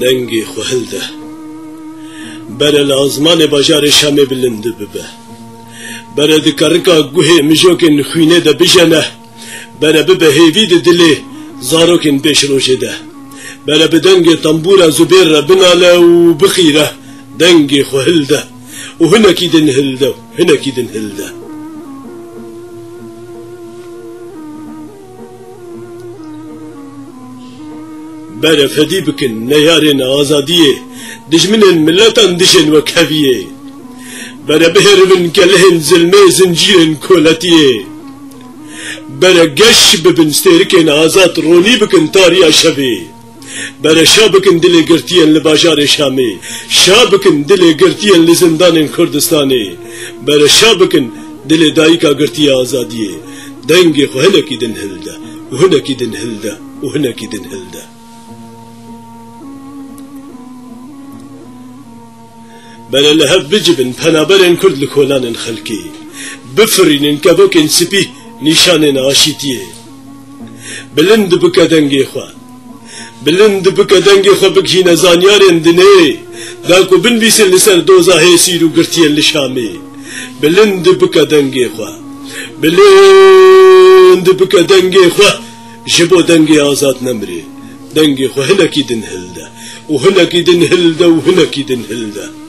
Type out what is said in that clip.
دنگی خو هلده بره لازمان باجار شام بلند ببه بره دکرکا گوه مجوکن خوینه ده بجنه بره ببه هیوی ده دلی زاروکن پیش روشه ده بره بدنگ تنبورا زبیر را بناله و بخیره دنگی خو هلده و هنکی دن هلده هنکی دن هلده بره فدی بکن نیارن آزادیه دجمنن ملتان دشن وکهویه بره بهرمن کلهن زلمه زنجیرن کولتیه بره گش ببن ستیرکن آزاد رونی بکن تاریا شوی بره شا بکن دل گرتین لباجار شامی شا بکن دل گرتین لزندان کردستانی بره شا بکن دل دایکا گرتی آزادیه دنگی خو هنکی دن هلده و هنکی دن هلده و هنکی دن هلده بله لهب بجبن پنابرن کرد لکولان خلکی بفرینن کبوکن سپی نشانن آشیتیه بلند بکا دنگی خواه بلند بکا دنگی خواه بکشی نزانیارن دنه داکو بن بیسن لسر دوزا حیسیرو گرتین لشامی بلند بکا دنگی خواه بلند بکا دنگی خواه جبو دنگی آزاد نمره دنگی خواه هنکی دن هلده و هنکی دن هلده و هنکی دن هلده